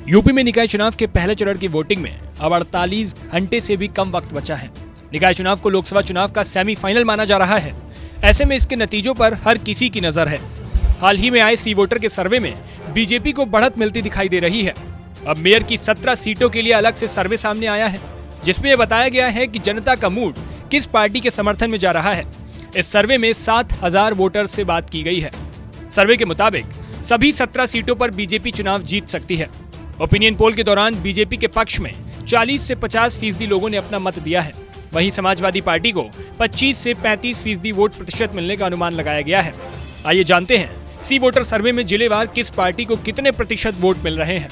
UP में निकाय चुनाव के पहले चरण की वोटिंग में अब 48 घंटे से भी कम वक्त बचा है। निकाय चुनाव को लोकसभा चुनाव का सेमीफाइनल माना जा रहा है। ऐसे में इसके नतीजों पर हर किसी की नजर है। हाल ही में आए सी वोटर के सर्वे में बीजेपी को बढ़त मिलती दिखाई दे रही है। अब मेयर की 17 सीटों के लिए अलग से सर्वे सामने आया है, जिसमें यह बताया गया है कि जनता का मूड किस पार्टी के समर्थन में जा रहा है। इस सर्वे में 7000 वोटर से बात की गई है। सर्वे के मुताबिक सभी 17 सीटों पर बीजेपी चुनाव जीत सकती है। ओपिनियन पोल के दौरान बीजेपी के पक्ष में 40 से 50% लोगों ने अपना मत दिया है। वहीं समाजवादी पार्टी को 25 से 35% वोट प्रतिशत मिलने का अनुमान लगाया गया है। आइए जानते हैं सी वोटर सर्वे में जिलेवार किस पार्टी को कितने प्रतिशत वोट मिल रहे हैं।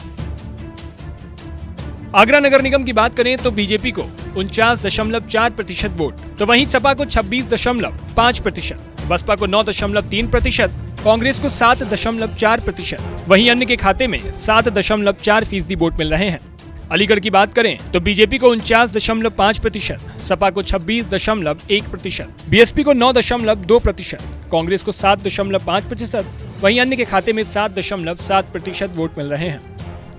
आगरा नगर निगम की बात करें तो बीजेपी को 49.4% वोट, तो वहीं सपा को 26.5%, बसपा को 9.3%, कांग्रेस को 7.4%, वहीं अन्य के खाते में 7.4% वोट मिल रहे हैं। अलीगढ़ की बात करें तो बीजेपी को 49.5%, सपा को 26.1%, बीएसपी को 9.2%, कांग्रेस को 7.5%, वहीं अन्य के खाते में 7.7% वोट मिल रहे हैं।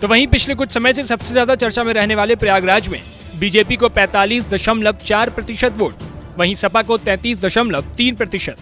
तो वहीं पिछले कुछ समय से सबसे ज्यादा चर्चा में रहने वाले प्रयागराज में बीजेपी को 45.4% वोट, वहीं सपा को 33.3%,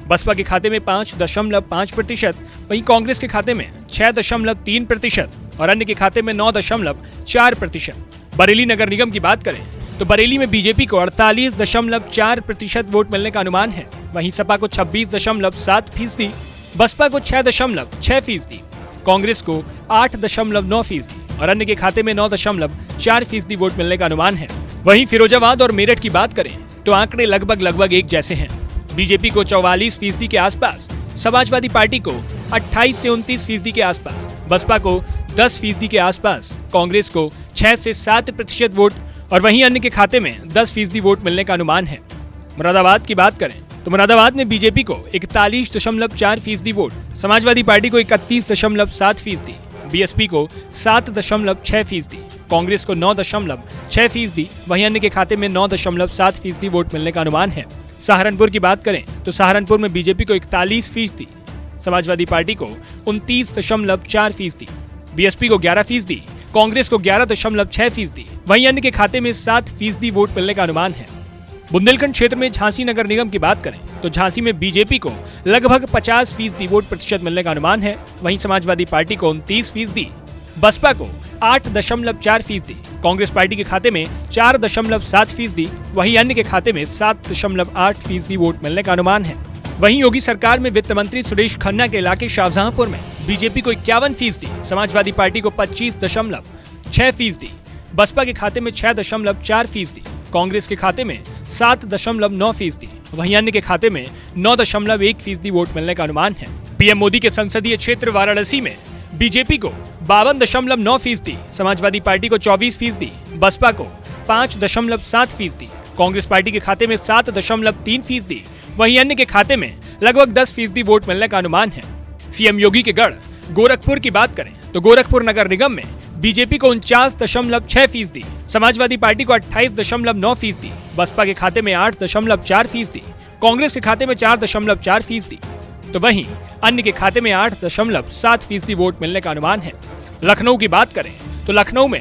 बसपा के खाते में 5.5%, वहीं कांग्रेस के खाते में 6.3% और अन्य के खाते में 9.4%। बरेली नगर निगम की बात करें तो बरेली में बीजेपी को 48.4% वोट मिलने का अनुमान है, वहीं सपा को 26.7%, बसपा को 6.6%, कांग्रेस को 8.9% और अन्य के खाते में 9.4% वोट मिलने का अनुमान है। वहीं फिरोजाबाद और मेरठ की बात करें तो आंकड़े लगभग एक जैसे हैं। बीजेपी को 44% के आसपास, समाजवादी पार्टी को 28 से 29% के आसपास, बसपा को 10% के आसपास, कांग्रेस को 6 से 7% वोट और वहीं अन्य के खाते में 10% वोट मिलने का अनुमान है। मुरादाबाद की बात करें तो मुरादाबाद में बीजेपी को 41.4% वोट, समाजवादी पार्टी को 31.7%, बीएसपी को 7.6%, कांग्रेस को 9.6%, वहीं अन्य के खाते में 9.7% वोट मिलने का अनुमान है। सहारनपुर की बात करें तो सहारनपुर में बीजेपी को 41%, समाजवादी पार्टी को 29.4%, बीएसपी को 11%, कांग्रेस को 11.6%, वहीं अन्य के खाते में 7% वोट मिलने का अनुमान है। बुंदेलखंड क्षेत्र में झांसी नगर निगम की बात करें तो झांसी में बीजेपी को लगभग 50% वोट प्रतिशत मिलने का अनुमान है, वहीं समाजवादी पार्टी को 29%, बसपा को 8.4%, कांग्रेस पार्टी के खाते में 4.7%, वहीं अन्य के खाते में 7.8% वोट मिलने का अनुमान है। वहीं योगी सरकार में वित्त मंत्री सुरेश खन्ना के इलाके शाहजहांपुर में बीजेपी को 51%, समाजवादी पार्टी को 25.6%, बसपा के खाते में 6.4%, कांग्रेस के खाते में 7.9%, वहीं अन्य के खाते में 9.1% वोट मिलने का अनुमान है। पीएम मोदी के संसदीय क्षेत्र वाराणसी में बीजेपी को 52.9%, समाजवादी पार्टी को 24%, बसपा को 5.7%, कांग्रेस पार्टी के खाते में 7.3%, वहीं अन्य के खाते में लगभग 10% वोट मिलने का अनुमान है। सीएम योगी के गढ़ गोरखपुर की बात करें तो गोरखपुर नगर निगम में बीजेपी को 49.6%, समाजवादी पार्टी को 28.9%, बसपा के खाते में 8.4%, कांग्रेस के खाते में 4.4%, तो वहीं अन्य के खाते में 8.7% वोट मिलने का अनुमान है। लखनऊ की बात करें तो लखनऊ में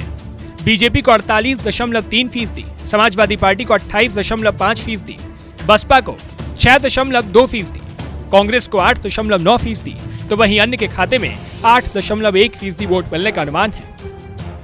बीजेपी को 48.3%, समाजवादी पार्टी को 28.5%, बसपा को 6.2%, कांग्रेस को 8.9%, तो वहीं अन्य के खाते में 8.1% वोट मिलने का अनुमान है।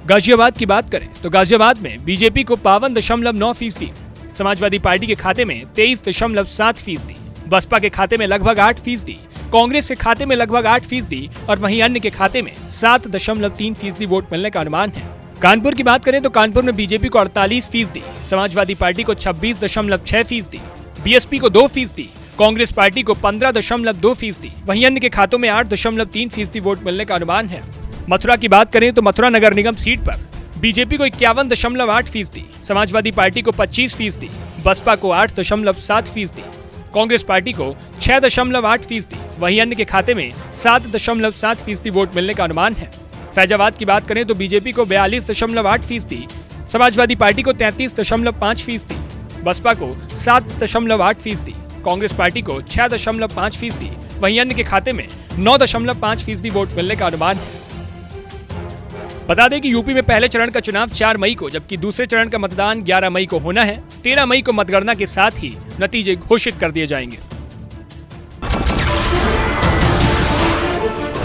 गाजियाबाद की बात करें तो गाजियाबाद में बीजेपी को 52.9%, समाजवादी पार्टी के खाते में 23.7%, बसपा के खाते में लगभग 8%, कांग्रेस के खाते में लगभग 8% और वहीं अन्य के खाते में 7.3% वोट मिलने का अनुमान है। कानपुर की बात करें तो कानपुर में बीजेपी को 48%, समाजवादी पार्टी को 26.6%, बीएसपी को 2%, कांग्रेस पार्टी को 15.2%, वहीं अन्य के खातों में 8.3% वोट मिलने का अनुमान है। मथुरा की बात करें तो मथुरा नगर निगम सीट पर बीजेपी को 51.8%, समाजवादी पार्टी को 25%, बसपा को 8.7%, कांग्रेस पार्टी को 6.8%, वहीं अन्य के खाते में 7.7% वोट मिलने का अनुमान है। फैजाबाद की बात करें तो बीजेपी को 42.8%, समाजवादी पार्टी को 33.5%, बसपा को 7.8%, कांग्रेस पार्टी को 6.5%, वहीं अन्य के खाते में 9.5% वोट मिलने का अनुमान है। बता दें कि यूपी में पहले चरण का चुनाव 4 मई को, जबकि दूसरे चरण का मतदान 11 मई को होना है। 13 मई को मतगणना के साथ ही नतीजे घोषित कर दिए जाएंगे।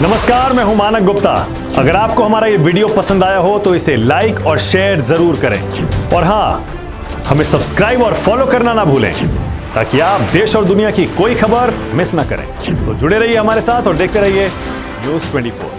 नमस्कार, मैं हूं मानक गुप्ता। अगर आपको हमारा ये वीडियो पसंद आया हो तो इसे लाइक और शेयर जरूर करें, और हाँ, हमें सब्सक्राइब और फॉलो करना ना भूलें ताकि आप देश और दुनिया की कोई खबर मिस ना करें। तो जुड़े रहिए हमारे साथ और देखते रहिए न्यूज़ 24।